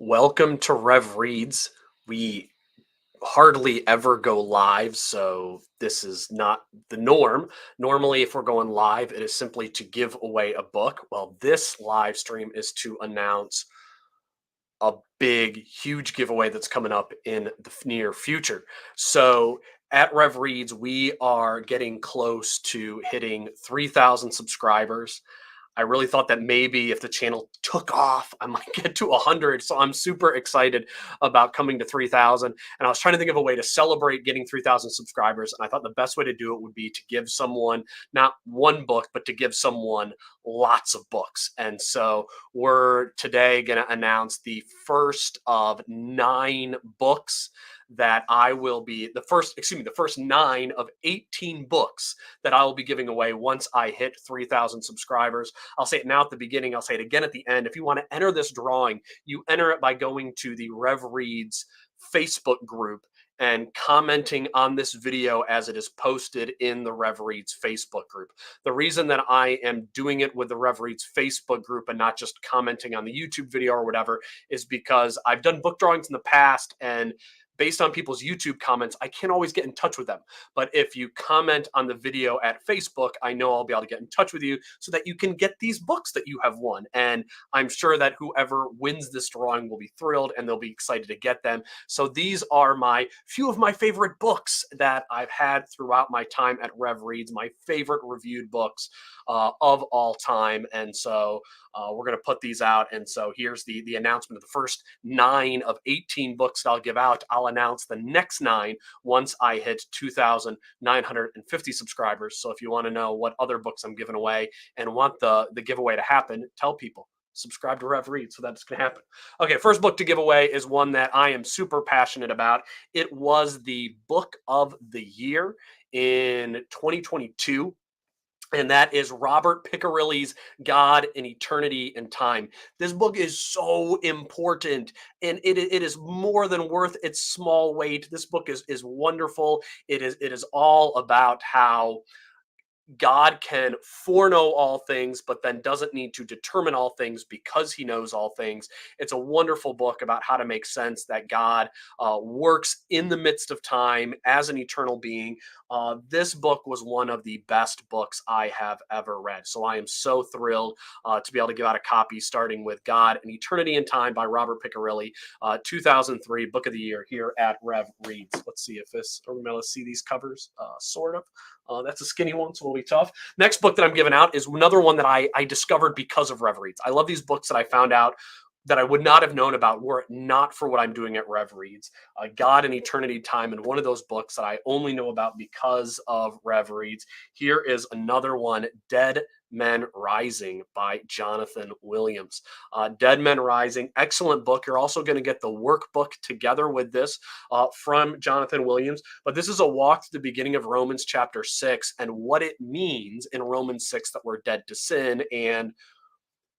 Welcome to Rev Reads. We hardly ever go live, so this is not the norm. Normally, if we're going live, it is simply to give away a book. Well, this live stream is to announce a big, huge giveaway that's coming up in the near future. So at Rev Reads, we are getting close to hitting 3,000 subscribers. I really thought that maybe if the channel took off, I might get to 100. So I'm super excited about coming to 3,000. And I was trying to think of a way to celebrate getting 3,000 subscribers. And I thought the best way to do it would be to give someone not one book, but to give someone lots of books. And so we're today going to announce the first of 9 books that I will be the first 9 of 18 books that I will be giving away once I hit 3,000 subscribers. I'll say it now at the beginning. I'll say it again at the end. If you want to enter this drawing, you enter it by going to the Rev Reads Facebook group and commenting on this video as it is posted in the Rev Reads Facebook group. The reason that I am doing it with the Rev Reads Facebook group and not just commenting on the YouTube video or whatever is because I've done book drawings in the past, and based on people's YouTube comments, I can't always get in touch with them. But if you comment on the video at Facebook, I know I'll be able to get in touch with you so that you can get these books that you have won. And I'm sure that whoever wins this drawing will be thrilled and they'll be excited to get them. So these are my few of my favorite books that I've had throughout my time at Rev Reads, my favorite reviewed books of all time. And so we're going to put these out. And so here's the announcement of the first 9 of 18 books that I'll give out. I'll announce the next 9 once I hit 2,950 subscribers. So if you want to know what other books I'm giving away and want the giveaway to happen, tell people. Subscribe to Rev Read so that's going to happen. Okay, first book to give away is one that I am super passionate about. It was the book of the year in 2022. And that is Robert Piccirilli's God and Eternity and Time. This book is so important, and it is more than worth its small weight. This book is wonderful. It is all about how God can foreknow all things, but then doesn't need to determine all things because he knows all things. It's a wonderful book about how to make sense that God works in the midst of time as an eternal being. This book was one of the best books I have ever read. So I am so thrilled to be able to give out a copy starting with God and Eternity and Time by Robert Piccirilli, 2003 Book of the Year here at Rev Reads. Let's see if this, are we going to see these covers? Sort of. That's a skinny one, so it'll be tough. Next book that I'm giving out is another one that I discovered because of Rev Reads. I love these books that I found out that I would not have known about were it not for what I'm doing at Rev Reads. God and Eternity Time, and one of those books that I only know about because of Rev Reads. Here is another one, Dead Men Rising by Jonathan Williams. Dead Men Rising, excellent book. You're also going to get the workbook together with this from Jonathan Williams. But this is a walk to the beginning of Romans chapter 6 and what it means in Romans 6 that we're dead to sin. And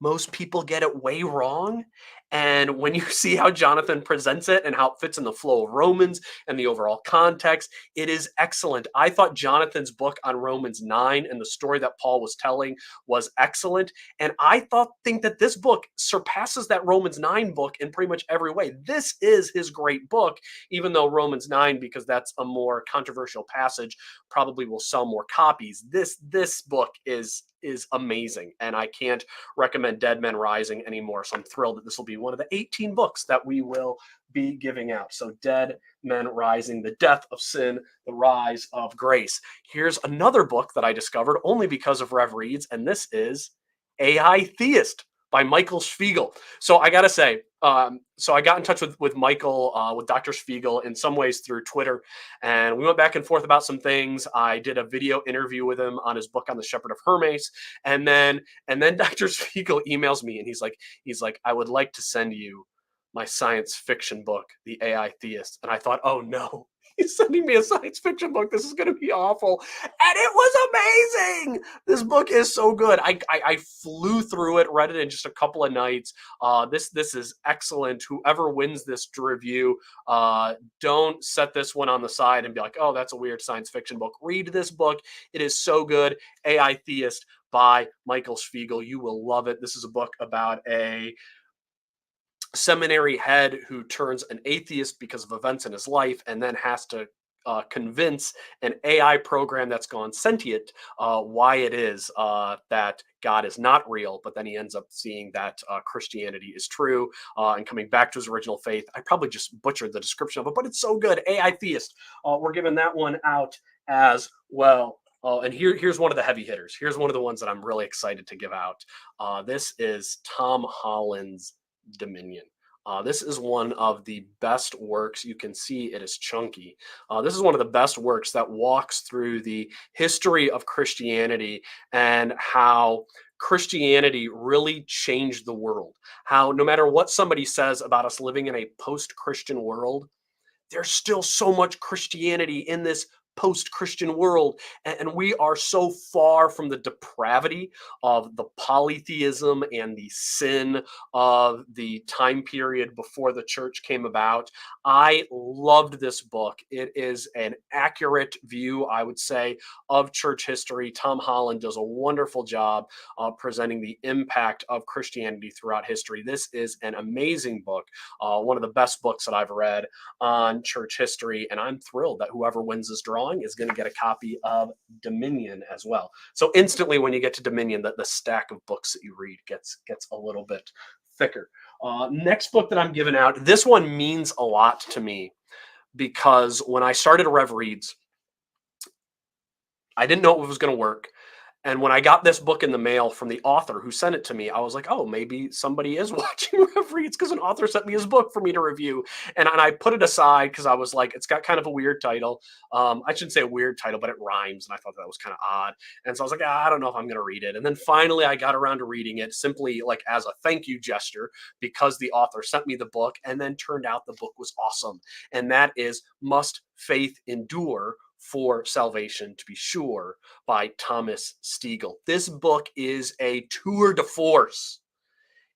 most people get it way wrong. And when you see how Jonathan presents it and how it fits in the flow of Romans and the overall context, it is excellent. I thought Jonathan's book on Romans 9 and the story that Paul was telling was excellent. And I think that this book surpasses that Romans 9 book in pretty much every way. This is his great book, even though Romans 9, because that's a more controversial passage, probably will sell more copies. This book is amazing, and I can't recommend Dead Men Rising anymore. So I'm thrilled that this will be one of the 18 books that we will be giving out. So Dead Men Rising, The Death of Sin, The Rise of Grace. Here's another book that I discovered only because of Rev Reads, and this is AI Theist by Michael Spiegel. So I got to say, so I got in touch with Michael, with Dr. Spiegel in some ways through Twitter, and we went back and forth about some things. I did a video interview with him on his book on the Shepherd of Hermes, and then Dr. Spiegel emails me and he's like, I would like to send you my science fiction book, The AI Theist. And I thought, oh no, he's sending me a science fiction book. This is going to be awful. And it was amazing. This book is so good. I flew through it, read it in just a couple of nights. This is excellent. Whoever wins this review, don't set this one on the side and be like, oh, that's a weird science fiction book. Read this book. It is so good. AI Theist by Michael Spiegel. You will love it. This is a book about a seminary head who turns an atheist because of events in his life and then has to convince an AI program that's gone sentient why it is that God is not real, but then he ends up seeing that Christianity is true and coming back to his original faith. I probably just butchered the description of it, but it's so good. AI Theist. We're giving that one out as well. And here's one of the heavy hitters. Here's one of the ones that I'm really excited to give out. This is Tom Holland's Dominion. This is one of the best works. You can see it is chunky. This is one of the best works that walks through the history of Christianity and how Christianity really changed the world. How no matter what somebody says about us living in a post Christian world, there's still so much Christianity in this post-Christian world, and we are so far from the depravity of the polytheism and the sin of the time period before the church came about. I loved this book. It is an accurate view, I would say, of church history. Tom Holland does a wonderful job presenting the impact of Christianity throughout history. This is an amazing book, one of the best books that I've read on church history, and I'm thrilled that whoever wins this drawing is going to get a copy of Dominion as well. So instantly, when you get to Dominion, the stack of books that you read gets a little bit thicker. Next book that I'm giving out, this one means a lot to me because when I started Rev Reads, I didn't know it was going to work. And when I got this book in the mail from the author who sent it to me, I was like, oh, maybe somebody is watching Rev Reads because an author sent me his book for me to review. And I put it aside because I was like, it's got kind of a weird title. I shouldn't say a weird title, but it rhymes. And I thought that was kind of odd. And so I was like, I don't know if I'm going to read it. And then finally I got around to reading it simply like as a thank you gesture because the author sent me the book and then turned out the book was awesome. And that is Must Faith Endure for Salvation to be Sure by Thomas Stiegel. This book is a tour de force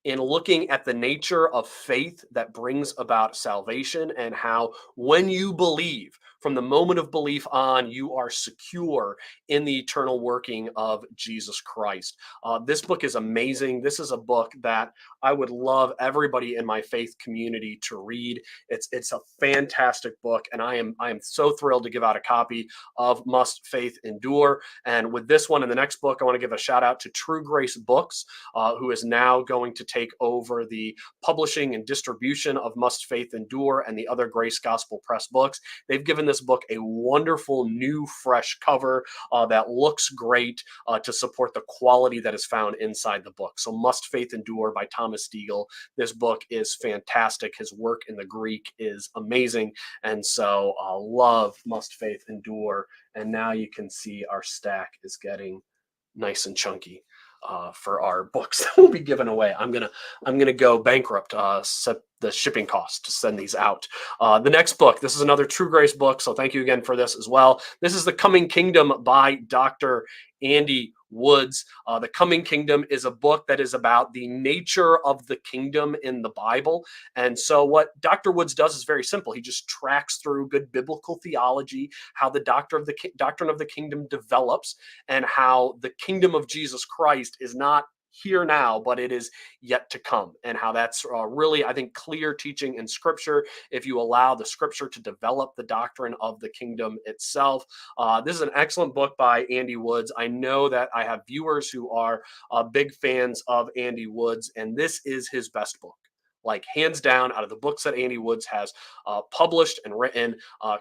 in looking at the nature of faith that brings about salvation and how when you believe, from the moment of belief on, you are secure in the eternal working of Jesus Christ. This book is amazing. This is a book that I would love everybody in my faith community to read. It's a fantastic book, and I am so thrilled to give out a copy of Must Faith Endure. And with this one and the next book, I want to give a shout out to True Grace Books, who is now going to take over the publishing and distribution of Must Faith Endure and the other Grace Gospel Press books. They've given this book a wonderful new fresh cover that looks great to support the quality that is found inside the book. So Must Faith Endure by Thomas Stiegel. This book is fantastic. His work in the Greek is amazing. And so love Must Faith Endure. And now you can see our stack is getting nice and chunky for our books that will be given away. I'm gonna go bankrupt. Set the shipping cost to send these out. The next book. This is another True Grace book, so thank you again for this as well. This is The Coming Kingdom by Dr. Andy Woods. The Coming Kingdom is a book that is about the nature of the kingdom in the Bible. And so what Dr. Woods does is very simple. He just tracks through good biblical theology, how the doctrine of the kingdom develops, and how the kingdom of Jesus Christ is not here now, but it is yet to come, and how that's really, I think, clear teaching in Scripture if you allow the Scripture to develop the doctrine of the kingdom itself. This is an excellent book by Andy Woods. I know that I have viewers who are big fans of Andy Woods, and this is his best book. Like hands down, out of the books that Andy Woods has published and written,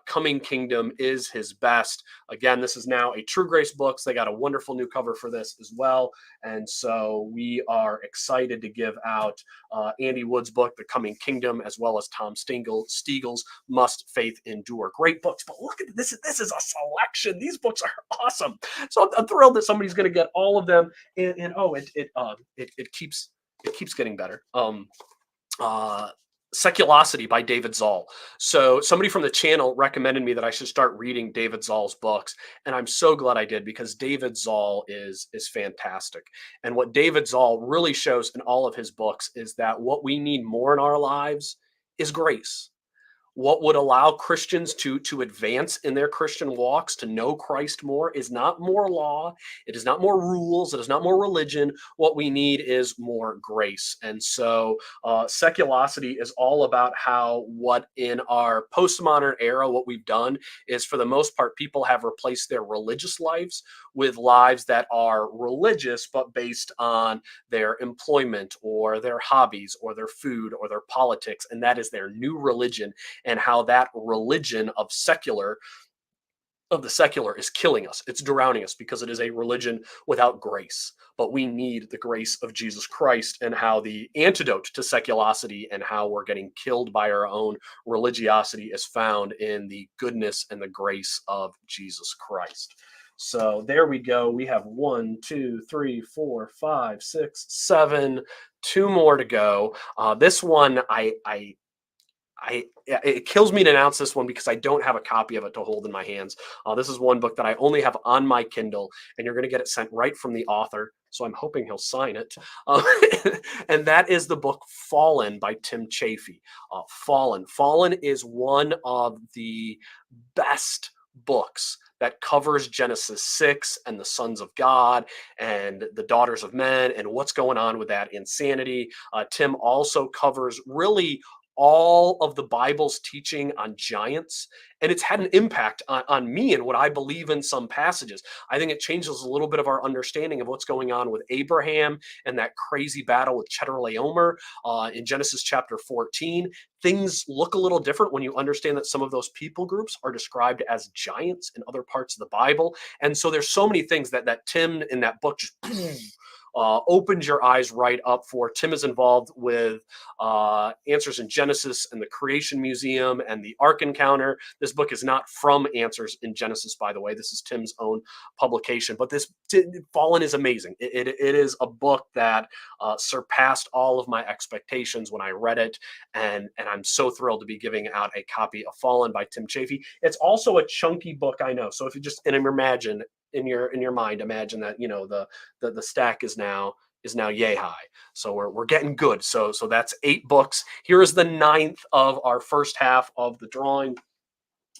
Coming Kingdom is his best. Again, this is now a True Grace Books. They got a wonderful new cover for this as well. And so we are excited to give out Andy Wood's book, The Coming Kingdom, as well as Tom Stiegel's Must Faith Endure. Great books, but look at this. This is a selection. These books are awesome. So I'm thrilled that somebody's going to get all of them. And it keeps getting better. Seculosity by David Zoll. So somebody from the channel recommended me that I should start reading David Zoll's books, and I'm so glad I did because David Zoll is fantastic. And what David Zoll really shows in all of his books is that what we need more in our lives is grace. What would allow Christians to advance in their Christian walks, to know Christ more, is not more law, it is not more rules, it is not more religion. What we need is more grace. And so Seculosity is all about how, what in our postmodern era, what we've done is, for the most part, people have replaced their religious lives with lives that are religious but based on their employment or their hobbies or their food or their politics, and that is their new religion. And how that religion of the secular is killing us. It's drowning us because it is a religion without grace. But we need the grace of Jesus Christ, and how the antidote to seculosity and how we're getting killed by our own religiosity is found in the goodness and the grace of Jesus Christ. So there we go. We have 1, 2, 3, 4, 5, 6, 7, two more to go. This one, it kills me to announce this one because I don't have a copy of it to hold in my hands. This is one book that I only have on my Kindle, and you're going to get it sent right from the author. So I'm hoping he'll sign it. Um, and that is the book Fallen by Tim Chaffey. Fallen is one of the best books that covers Genesis 6 and the sons of God and the daughters of men and what's going on with that insanity. Tim also covers really all of the Bible's teaching on giants, and it's had an impact on me and what I believe in some passages. I think it changes a little bit of our understanding of what's going on with Abraham and that crazy battle with Chedorlaomer in Genesis chapter 14. Things look a little different when you understand that some of those people groups are described as giants in other parts of the Bible. And so there's so many things that Tim in that book just opens your eyes right up for. Tim is involved with Answers in Genesis and the Creation Museum and the Ark Encounter. This book is not from Answers in Genesis, by the way. This is Tim's own publication. But this Fallen is amazing. It is a book that surpassed all of my expectations when I read it, and I'm so thrilled to be giving out a copy of Fallen by Tim Chaffey. It's also a chunky book, I know. So if you just imagine in your mind, imagine that the stack is now yay high. So we're getting good. So that's 8 books. Here is the 9th of our first half of the drawing.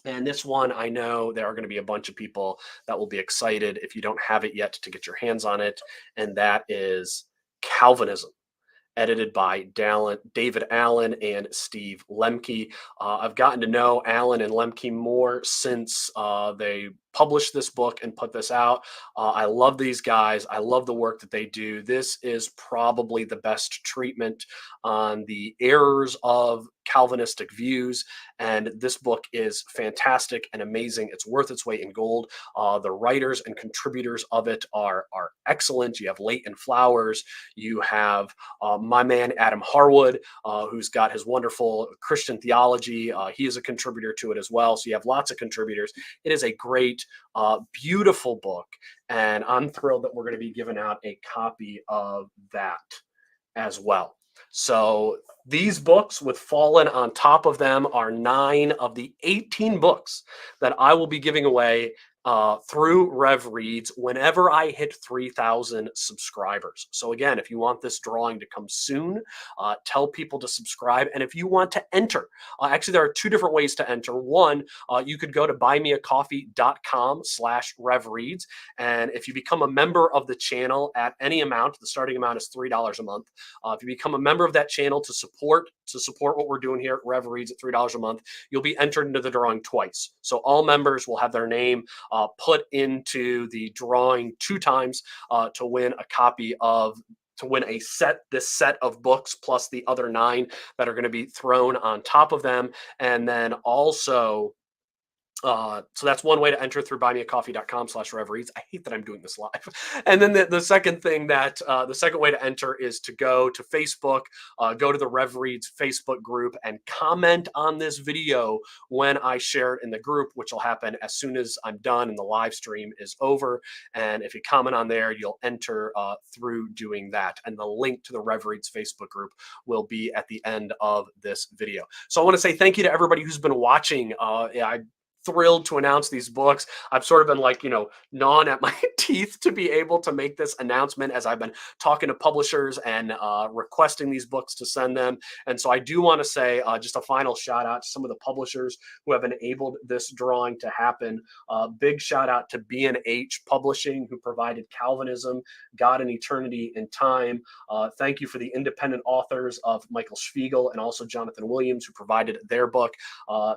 And this one, I know there are going to be a bunch of people that will be excited if you don't have it yet to get your hands on it. And that is Calvinism, edited by David Allen and Steve Lemke. I've gotten to know Allen and Lemke more since they published this book and put this out. I love these guys. I love the work that they do. This is probably the best treatment on the errors of Calvinistic views. And this book is fantastic and amazing. It's worth its weight in gold. The writers and contributors of it are excellent. You have Leighton Flowers. You have my man, Adam Harwood, who's got his wonderful Christian theology. He is a contributor to it as well. So you have lots of contributors. It is a great, beautiful book. And I'm thrilled that we're going to be giving out a copy of that as well. So these books with Fallen on top of them are 9 of the 18 books that I will be giving away through Rev Reads whenever I hit 3,000 subscribers. So again, if you want this drawing to come soon, tell people to subscribe. And if you want to enter, actually there are 2 different ways to enter. One, you could go to buymeacoffee.com/Rev Reads. And if you become a member of the channel at any amount, the starting amount is $3 a month. If you become a member of that channel to support what we're doing here at Rev Reads at $3 a month, you'll be entered into the drawing twice. So all members will have their name put into the drawing 2 times to win this set of books plus the other 9 that are going to be thrown on top of them. And then also, so that's one way to enter through buymeacoffee.com/Rev Reads. I hate that I'm doing this live. And then the second thing that the second way to enter is to go to Facebook, go to the Rev Reads Facebook group and comment on this video when I share it in the group, which will happen as soon as I'm done and the live stream is over. And if you comment on there, you'll enter through doing that. And the link to the Rev Reads Facebook group will be at the end of this video. So I want to say thank you to everybody who's been watching. thrilled to announce these books. I've sort of been like, gnawing at my teeth to be able to make this announcement as I've been talking to publishers and requesting these books to send them. And so I do want to say just a final shout out to some of the publishers who have enabled this drawing to happen. Big shout out to B&H Publishing, who provided Calvinism, God and Eternity and Time. Thank you for the independent authors of Michael Spiegel and also Jonathan Williams, who provided their book.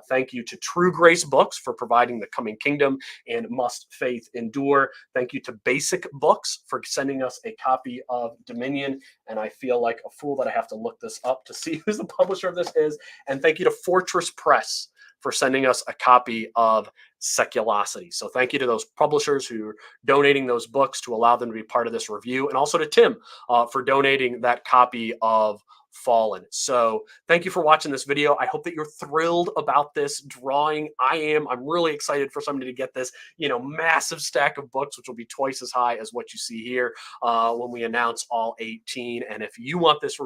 Thank you to True Grace Books for providing The Coming Kingdom and Must Faith Endure. Thank you to Basic Books for sending us a copy of Dominion. And I feel like a fool that I have to look this up to see who the publisher of this is. And thank you to Fortress Press for sending us a copy of Seculosity. So thank you to those publishers who are donating those books to allow them to be part of this review, and also to Tim for donating that copy of Fallen. So thank you for watching this video. I hope that you're thrilled about this drawing. I am. I'm really excited for somebody to get this, massive stack of books, which will be twice as high as what you see here when we announce all 18. And if you want this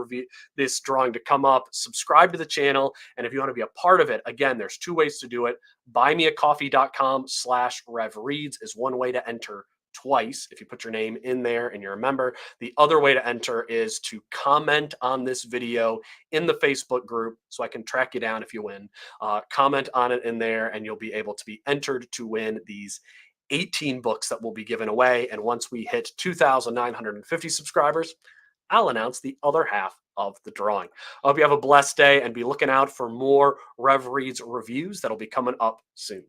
drawing to come up, subscribe to the channel. And if you want to be a part of it, again, there's two ways to do it. buymeacoffee.com/RevReads is one way to enter twice if you put your name in there and you're a member. The other way to enter is to comment on this video in the Facebook group so I can track you down if you win. Comment on it in there and you'll be able to be entered to win these 18 books that will be given away. And once we hit 2,950 subscribers, I'll announce the other half of the drawing. I hope you have a blessed day and be looking out for more Rev Reads reviews that'll be coming up soon.